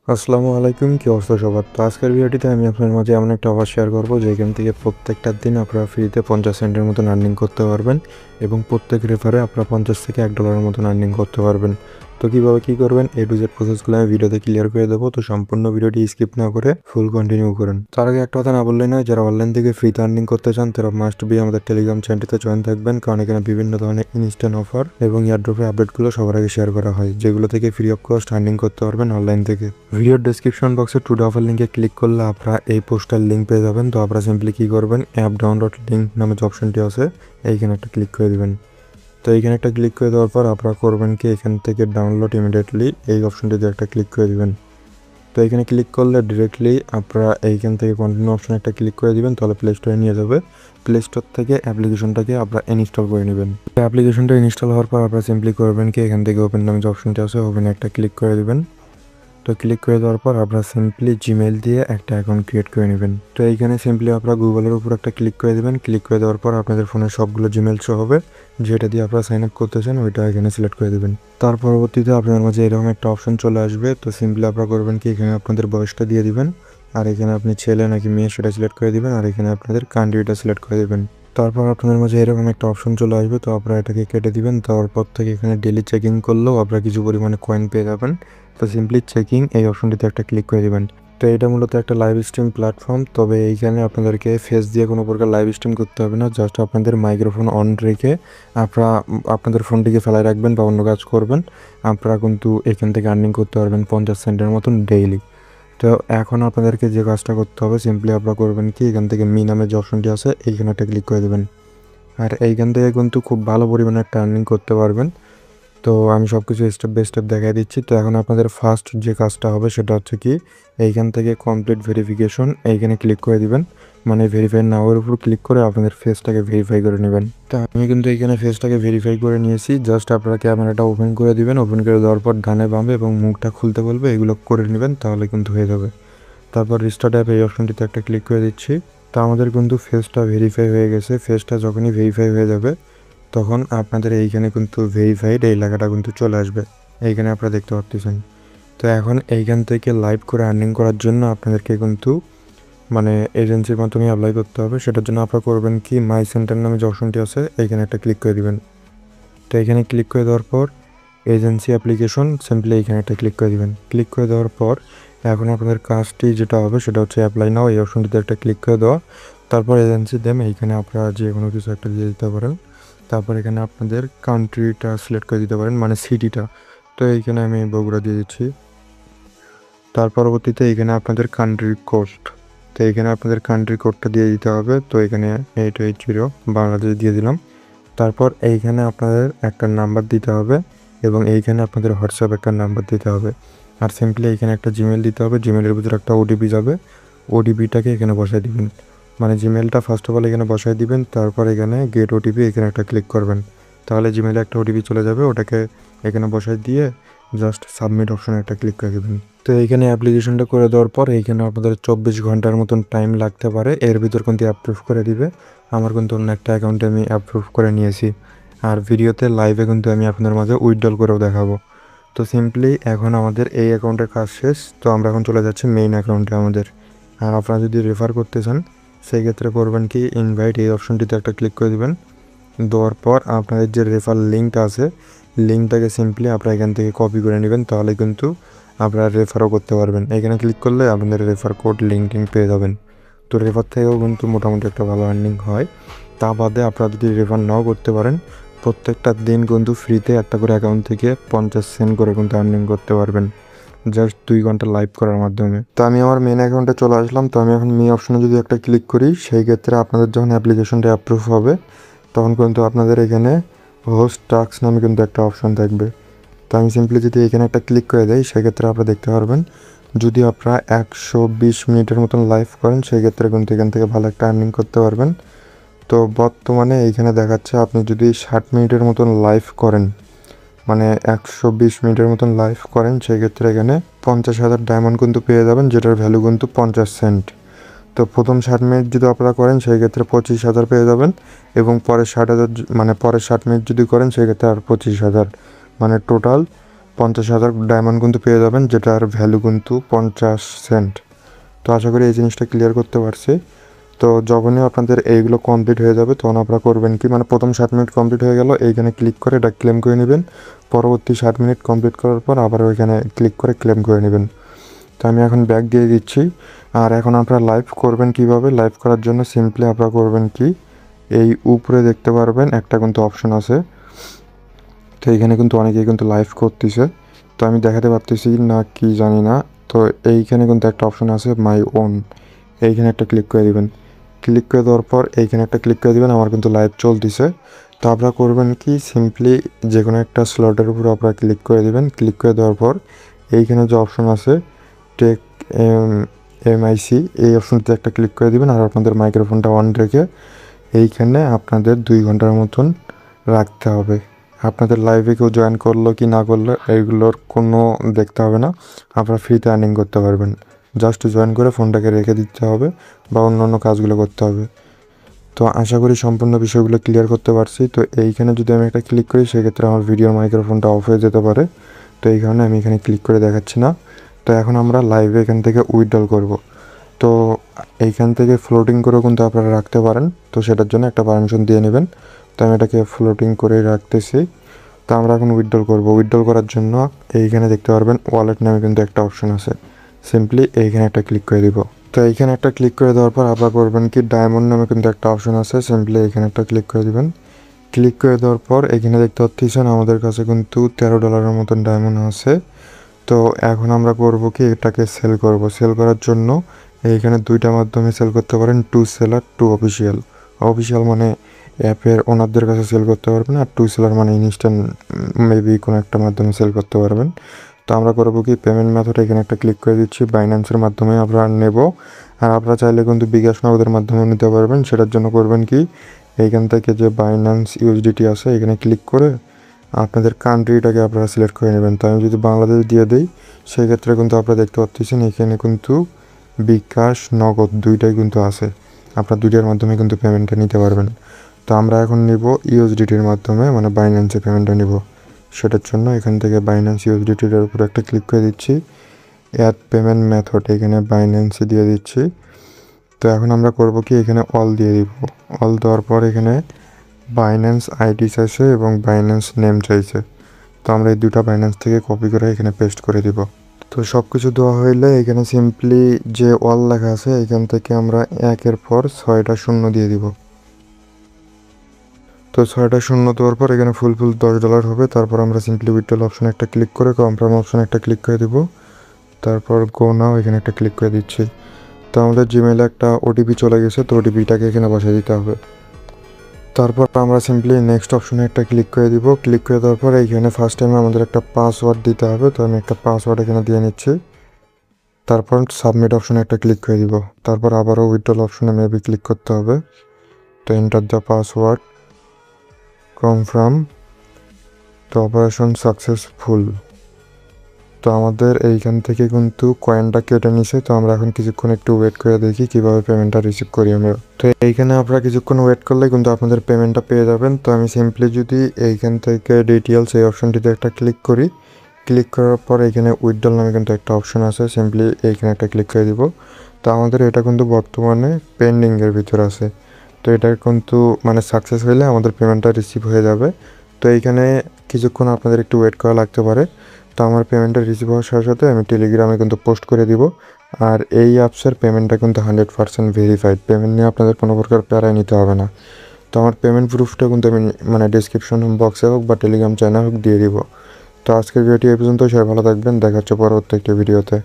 আসসালামু আলাইকুম, কি অবস্থা সবার? তো আজকের ভিডিওটিতে আমি আপনার মাঝে এমন একটা অফার শেয়ার করবো যেখান থেকে প্রত্যেকটা দিন আপনারা ফ্রিতে 50 সেন্টের মতন আর্নিং করতে পারবেন এবং প্রত্যেক রেফারে আপনারা 50 থেকে $1 মতন আর্নিং করতে পারবেন। তো কীভাবে কী করবেন এই টু জেড প্রসেসগুলো আমি ভিডিওতে ক্লিয়ার করে দেবো, তো সম্পূর্ণ ভিডিওটি স্কিপ না করে ফুল কন্টিনিউ করেন। তার আগে একটা কথা না বললেই নয়, যারা অনলাইন থেকে ফ্রিতে আর্নিং করতে চান তারা মাস্ট বি আমাদের টেলিগ্রাম চ্যানেলটিতে জয়েন থাকবেন, কারণ এখানে বিভিন্ন ধরনের ইনস্ট্যান্ট অফার এবং এয়ারড্রপের আপডেটগুলো সবার আগে শেয়ার করা হয়, যেগুলো থেকে ফ্রি অফ কস্ট আর্নিং করতে পারবেন অনলাইন থেকে। ভিডিওর ডেসক্রিপশন বক্সে টুডে অফার লিঙ্কে ক্লিক করলে আপনারা এই পোস্টার লিঙ্ক পেয়ে যাবেন। তো আপনারা সিম্পলি কী করবেন, অ্যাপ ডাউনলোড লিঙ্ক নামে যে অপশনটি আছে এইখানে একটা ক্লিক করে দেবেন। তো এইখানে একটা ক্লিক করে দেওয়ার পর আপনারা করবেন কি, এখান থেকে ডাউনলোড ইমিডিয়েটলি এই অপশনটিতে একটা ক্লিক করে দেবেন। তো এখানে ক্লিক করলে ডিরেক্টলি আপনারা এইখান থেকে কন্টিনিউ অপশন একটা ক্লিক করে দিবেন, তাহলে প্লে স্টোরে নিয়ে যাবে। প্লে স্টোর থেকে অ্যাপ্লিকেশনটাকে আপনারা ইনস্টল করে নেবেন। অ্যাপ্লিকেশনটা ইনস্টল হওয়ার পর আপনারা সিম্পলি করবেন কি, এখান থেকে ওপেন নামে যে অপশনটি আছে ওপেনে একটা ক্লিক করে দেবেন। তো ক্লিক করে দেওয়ার পর আপনারা সিম্পলি জিমেল দিয়ে একটা অ্যাকাউন্ট ক্রিয়েট করে নেবেন। তো এইখানে সিম্পলি আপনারা গুগলের উপর একটা ক্লিক করে দেবেন। ক্লিক করে দেওয়ার পর আপনাদের ফোনের সবগুলো জিমেল শো হবে, যেটা দিয়ে আপনারা সাইন আপ করতে চান ওইটা এখানে সিলেক্ট করে দেবেন। তার পরবর্তীতে আপনার মাঝে এরকম একটা অপশন চলে আসবে। তো সিম্পলি আপনারা করবেন কি, এখানে আপনাদের বয়সটা দিয়ে দিবেন, আর এখানে আপনি ছেলে নাকি মেয়ে সেটা সিলেক্ট করে দিবেন, আর এখানে আপনাদের কান্ট্রিটা সিলেক্ট করে দেবেন। তারপর আপনাদের মাঝে এরকম একটা অপশন চলে আসবে, তো আপনারা এটাকে কেটে দিবেন। তারপর থেকে এখানে ডেলি চেকিং করলেও আপনারা কিছু পরিমাণে কয়েন পেয়ে যাবেন। তো সিম্পলি চেকিং এই অপশনটিতে একটা ক্লিক করে দিবেন। তো এটা মূলত একটা লাইভ স্ট্রিম প্ল্যাটফর্ম, তবে এইখানে আপনাদেরকে ফেস দিয়ে কোনো প্রকার লাইভ স্ট্রিম করতে হবে না। জাস্ট আপনাদের মাইক্রোফোন অন রেখে আপনারা আপনাদের ফোনটিকে ফেলায় রাখবেন বা অন্য কাজ করবেন, আপনারা কিন্তু এখান থেকে আর্নিং করতে পারবেন 50 সেন্টের মতন ডেইলি। তো এখন আপনাদেরকে যে কাজটা করতে হবে, সিম্পলি আপনারা করবেন কি, এখান থেকে মি নামের যে অপশনটি আছে এইখানে একটা ক্লিক করে দেবেন। আর এইখান থেকে কিন্তু খুব ভালো পরিমাণে একটা আর্নিং করতে পারবেন। তো আমি সব কিছু স্টেপ বাই স্টেপ দেখাই দিচ্ছি। তো এখন আপনাদের ফার্স্ট যে কাজটা হবে সেটা হচ্ছে কি, এইখান থেকে কমপ্লিট ভেরিফিকেশন এইখানে ক্লিক করে দিবেন। মানে ভেরিফাই নাওয়ের উপর ক্লিক করে আপনাদের ফেসটাকে ভেরিফাই করে নেবেন। তো আমি কিন্তু এইখানে ফেসটাকে ভেরিফাই করে নিয়েছি। জাস্ট আপনারা ক্যামেরাটা ওপেন করে দিবেন। ওপেন করে দেওয়ার পর ডানে বামে এবং মুখটা খুলতে বলবে, এগুলো করে নেবেন, তাহলে কিন্তু হয়ে যাবে। তারপর রিস্টার্ট অ্যাপ এই অপশনটিতে একটা ক্লিক করে দিচ্ছি। তো আমাদের কিন্তু ফেসটা ভেরিফাই হয়ে গেছে। ফেসটা যখনই ভেরিফাই হয়ে যাবে তখন আপনাদের এইখানে কিন্তু ভেরিফাইড এই লেখাটা কিন্তু চলে আসবে, এইখানে আপনারা দেখতে পাচ্ছেন। তো এখন এইখান থেকে লাইভ করে আর্নিং করার জন্য আপনাদেরকে কিন্তু মানে এজেন্সির মাধ্যমে অ্যাপ্লাই করতে হবে। সেটার জন্য আপনারা করবেন কি, মাই সেন্টার নামে যে অপশনটি আছে এইখানে একটা ক্লিক করে দিবেন। তো এইখানে ক্লিক করে দেওয়ার পর এজেন্সি অ্যাপ্লিকেশন সিম্পলি এইখানে একটা ক্লিক করে দিবেন। ক্লিক করে দেওয়ার পর এখন আপনাদের কাজটি যেটা হবে সেটা হচ্ছে অ্যাপ্লাই নাও এই অপশনটিতে একটা ক্লিক করে দেওয়া। তারপর এজেন্সি দেম এইখানে আপনারা যে কোনো কিছু একটা দিয়ে দিতে পারেন। তারপর এখানে আপনাদের কান্ট্রিটা সিলেক্ট করে দিতে পারেন, মানে সিটিটা। তো এইখানে আমি বগুড়া দিয়ে দিচ্ছি। তার পরবর্তীতে এখানে আপনাদের কান্ট্রি কোড, তো এখানে আপনাদের কান্ট্রি কোডটা দিয়ে দিতে হবে। তো এখানে 880 বাংলাদেশ দিয়ে দিলাম। তারপর এইখানে আপনাদের একটা নাম্বার দিতে হবে এবং এইখানে আপনাদের হোয়াটসঅ্যাপ একটা নাম্বার দিতে হবে। আর সিম্পলি এইখানে একটা জিমেল দিতে হবে। জিমেলের ভিতরে একটা ওটিপি যাবে, ওটিপিটাকে এখানে বসায় দিবেন। মানে জিমেলটা ফার্স্ট অফ অল এখানে বসায় দিবেন। তারপর এখানে গেট ওটিপি এখানে একটা ক্লিক করবেন, তাহলে জিমেলে একটা ওটিপি চলে যাবে। ওটাকে এখানে বসায় দিয়ে জাস্ট সাবমিট অপশনে একটা ক্লিক করে দেবেন। তো এইখানে অ্যাপ্লিকেশনটা করে দেওয়ার পর এইখানে আপনাদের 24 ঘন্টার মতন টাইম লাগতে পারে, এর ভিতর কিন্তু অ্যাপ্রুভ করে দিবে। আমার কিন্তু অন্য একটা অ্যাকাউন্টে আমি অ্যাপ্রুভ করে নিয়েছি, আর ভিডিওতে লাইভে কিন্তু আমি আপনাদের মাঝে উইথড্রল করেও দেখাবো। তো সিম্পলি এখন আমাদের এই অ্যাকাউন্টের কাজ শেষ। তো আমরা এখন চলে যাচ্ছি মেইন অ্যাকাউন্টে আমাদের। আর আপনারা যদি রেফার করতে চান সেই ক্ষেত্রে করবেন কি, ইনভাইট এই অপশনটিতে একটা ক্লিক করে দেবেন। দেওয়ার পর আপনাদের যে রেফার লিঙ্কটা আছে লিঙ্কটাকে সিম্পলি আপনারা এখান থেকে কপি করে নেবেন, তাহলে কিন্তু আপনারা রেফারও করতে পারবেন। এখানে ক্লিক করলে আপনাদের রেফার কোড লিঙ্কিং পেয়ে যাবেন। তো রেফার থেকেও কিন্তু মোটামুটি একটা ভালো আর্নিং হয়। তা বাদে আপনারা যদি রেফার নাও করতে পারেন, প্রত্যেকটা দিন কিন্তু ফ্রিতে একটা করে অ্যাকাউন্ট থেকে 50 সেন্ট করে কিন্তু আর্নিং করতে পারবেন, জাস্ট 2 ঘন্টা লাইভ করার মাধ্যমে। তো আমি আমার মেন অ্যাকাউন্টে চলে আসলাম। তো আমি এখন মি অপশনে যদি একটা ক্লিক করি, সেই ক্ষেত্রে আপনাদের যখন অ্যাপ্লিকেশনটা অ্যাপ্রুভ হবে তখন কিন্তু আপনাদের এখানে হোস্ট টাস্ক নামে কিন্তু একটা অপশন থাকবে। তো আমি সিম্পলি যদি এখানে একটা ক্লিক করে দেই, সেক্ষেত্রে আপনারা দেখতে পারবেন যদি আপনারা 120 মিনিটের মতন লাইভ করেন সেক্ষেত্রে কিন্তু এখান থেকে ভালো একটা আর্নিং করতে পারবেন। তো বর্তমানে এইখানে দেখাচ্ছে আপনি যদি 60 মিনিটের মতন লাইভ করেন, মানে 120 মিনিটের মতন লাইভ করেন, সেক্ষেত্রে এখানে 50,000 ডায়মন্ড কিন্তু পেয়ে যাবেন, যেটার ভ্যালু কিন্তু 50 সেন্ট। তো প্রথম 60 মিনিট যদি আপনারা করেন সেই ক্ষেত্রে 25,000 পেয়ে যাবেন, এবং পরের 60,000 মানে পরের 60 মিনিট যদি করেন সেক্ষেত্রে আর 25,000, মানে টোটাল 50,000 ডায়মন্ড কিন্তু পেয়ে যাবেন, যেটার ভ্যালু কিন্তু 50 সেন্ট। তো আশা করি এই জিনিসটা ক্লিয়ার করতে পারছি। তো যখনই আপনাদের এইগুলো কমপ্লিট হয়ে যাবে তখন আপনারা করবেন কি, মানে প্রথম 7 মিনিট কমপ্লিট হয়ে গেল, এইখানে ক্লিক করে এটা ক্লেম করে নেবেন। পরবর্তী 7 মিনিট কমপ্লিট করার পর আবার ওইখানে ক্লিক করে ক্লেম করে নেবেন। তো আমি এখন ব্যাক দিয়ে দিচ্ছি। আর এখন আপনারা লাইভ করবেন কিভাবে, লাইভ করার জন্য সিম্পলি আপনারা করবেন কি, এই উপরে দেখতে পারবেন একটা কিন্তু অপশন আছে। তো এইখানে কিন্তু অনেকেই কিন্তু লাইভ করতেছে, তো আমি দেখাতে পারতেছি না কি জানি না। তো এইখানে কিন্তু একটা অপশন আছে মাই ওন, এইখানে একটা ক্লিক করে দিবেন। ক্লিক করে দেওয়ার পর এইখানে একটা ক্লিক করে দিবেন, আমার কিন্তু লাইভ চলতেছে। তো আপনারা করবেন কি, সিম্পলি যে কোনো একটা স্লটের উপর আপনারা ক্লিক করে দিবেন। ক্লিক করে দেওয়ার পর এইখানে যে অপশন আছে টেক MIC, এই অপশনটিতে একটা ক্লিক করে দিবেন। আর আপনাদের মাইক্রোফোনটা অন রেখে এইখানে আপনাদের 2 ঘন্টার মতন রাখতে হবে। আপনাদের লাইভে কেউ জয়েন করলো কি না করলো এইগুলোর কোনো দেখতে হবে না, আপনারা ফ্রিতে আর্নিং করতে পারবেন। জাস্ট জয়েন করে ফোনটাকে রেখে দিতে হবে বা অন্য কাজগুলো করতে হবে। তো আশা করি সম্পূর্ণ বিষয়গুলো ক্লিয়ার করতে পারছি। তো এইখানে যদি আমি একটা ক্লিক করি সেক্ষেত্রে আমার ভিডিওর মাইক্রোফোনটা অফ হয়ে যেতে পারে, তো এই কারণে আমি এখানে ক্লিক করে দেখাচ্ছি না। তো এখন আমরা লাইভে এখান থেকে উইথড্রল করব। তো এইখান থেকে ফ্লোটিং করেও কিন্তু আপনারা রাখতে পারেন, তো সেটার জন্য একটা পারমিশন দিয়ে নেবেন। তো আমি এটাকে ফ্লোটিং করে রাখতেছি। তো আমরা এখন উইথড্রল করব। উইথড্রল করার জন্য এইখানে দেখতে পারবেন ওয়ালেট নামে কিন্তু একটা অপশন আছে, সিম্পলি এইখানে একটা ক্লিক করে দিব। তো এইখানে একটা ক্লিক করে দেওয়ার পর আপনারা করবেন কি, ডায়মন্ড নামে কিন্তু একটা অপশন আছে, সিম্পলি এখানে একটা ক্লিক করে দিবেন। ক্লিক করে দেওয়ার পর এখানে দেখতে পাচ্ছেন আমাদের কাছে কিন্তু $13 মতন ডায়মন্ড আছে। তো এখন আমরা করব কি, এটাকে সেল করব। সেল করার জন্য এইখানে দুইটা মাধ্যমে সেল করতে পারেন, to seller, to official. Official মানে অ্যাপের ওনারদের কাছে সেল করতে পারবেন, আর টু সেলার মানে ইনস্ট্যান্ট মেবি কোনো একটা মাধ্যমে সেল করতে পারবেন। তো আমরা করবো কি, পেমেন্ট মেথড এখানে একটা ক্লিক করে দিচ্ছি। বাইন্যান্সের মাধ্যমে আমরা নেব, আর আপনারা চাইলে কিন্তু বিকাশ নগদের মাধ্যমে নিতে পারবেন। সেটার জন্য করবেন কি, এইখান থেকে যে বাইন্যান্স USDT আছে এখানে ক্লিক করে আপনাদের কান্ট্রিটাকে আপনারা সিলেক্ট করে নেবেন। তো আমি যদি বাংলাদেশ দিয়ে দিই সেক্ষেত্রে কিন্তু আপনারা দেখতে পাচ্ছেন এখানে কিন্তু বিকাশ নগদ দুইটাই কিন্তু আছে, আপনারা দুইটার মাধ্যমে কিন্তু পেমেন্টটা নিতে পারবেন। তো আমরা এখন নিব USDTর মাধ্যমে, মানে বাইন্যান্সে পেমেন্টটা নিব। সেটার জন্য এখান থেকে বাইন্যান্স USDTর উপর একটা ক্লিক করে দিচ্ছি। অ্যাড পেমেন্ট মেথড এখানে বাইন্যান্সে দিয়ে দিচ্ছি। তো এখন আমরা করব কি, এখানে অল দিয়ে দিব। অল দেওয়ার পর এখানে বাইন্যান্স ID চাইছে এবং বাইন্যান্স নেম চাইছে। তো আমরা এই দুটা বাইন্যান্স থেকে কপি করে এখানে পেস্ট করে দিব। তো সব কিছু দেওয়া হইলে এখানে সিম্পলি যে অল লেখা আছে এখান থেকে আমরা 1-এর পর 6টা শূন্য দিয়ে দিব। তো 6টা শূন্য দেওয়ার পর এখানে ফুল $10 হবে। তারপর আমরা সিম্পলি উইথড্রল অপশানে একটা ক্লিক করে কনফার্ম অপশানে একটা ক্লিক করে দিব। তারপর গো নাও এখানে একটা ক্লিক করে দিচ্ছি। তো আমাদের জিমেইলে একটা OTP চলে গেছে, তো OTPটাকে এখানে বসিয়ে দিতে হবে। তারপর আমরা সিম্পলি নেক্সট অপশনে একটা ক্লিক করে দিব। ক্লিক করে দেওয়ার পর এইখানে ফার্স্ট টাইমে আমাদের একটা পাসওয়ার্ড দিতে হবে, তো আমি একটা পাসওয়ার্ড এখানে দিয়ে নিচ্ছি। তারপর সাবমিট অপশনে একটা ক্লিক করে দিব। তারপর আবারও উইথড্রল অপশনে মেবি ক্লিক করতে হবে। তো এন্টার দ্য পাসওয়ার্ড, কনফার্ম। তো অপারেশন সাকসেসফুল। তো আমাদের এইখান থেকে কিন্তু কয়েনটা কেটে নিছে। তো আমরা এখন কিছুক্ষণ একটু ওয়েট করে দেখি কিভাবে পেমেন্টটা রিসিভ করি আমরা। তো এইখানে আপনারা কিছুক্ষণ ওয়েট করলে কিন্তু আপনাদের পেমেন্টটা পেয়ে যাবেন। তো আমি সিম্পলি যদি এইখান থেকে ডিটেলস এই অপশনটিতে একটা ক্লিক করি, ক্লিক করার পর এখানে উইথড্রল নামে কিন্তু একটা অপশন আছে, সিম্পলি এইখানে একটা ক্লিক করে দিব। তো আমাদের এটা কিন্তু বর্তমানে পেন্ডিংয়ের ভিতর আছে। তো এটা কিন্তু মানে সাকসেস হলে আমাদের পেমেন্টটা রিসিভ হয়ে যাবে। তো এইখানে কিছুক্ষণ আপনাদের একটু ওয়েট করা লাগতে পারে। তো আমার পেমেন্টটা রিসিভ হওয়ার সাথে সাথে আমি টেলিগ্রামে কিন্তু পোস্ট করে দিব। আর এই অ্যাপসের পেমেন্টটা কিন্তু 100% ভেরিফাইড। পেমেন্ট নিয়ে আপনাদের কোনো প্রকার প্যারাই নিতে হবে না। তো আমার পেমেন্ট প্রুফটা কিন্তু আমি মানে ডিসক্রিপশন বক্সে হোক বা টেলিগ্রাম চ্যানেল হোক দিয়ে দিব। তো আজকের ভিডিওটি এই পর্যন্ত। সবাই ভালো থাকবেন, দেখা হচ্ছে পরবর্তী একটি ভিডিওতে।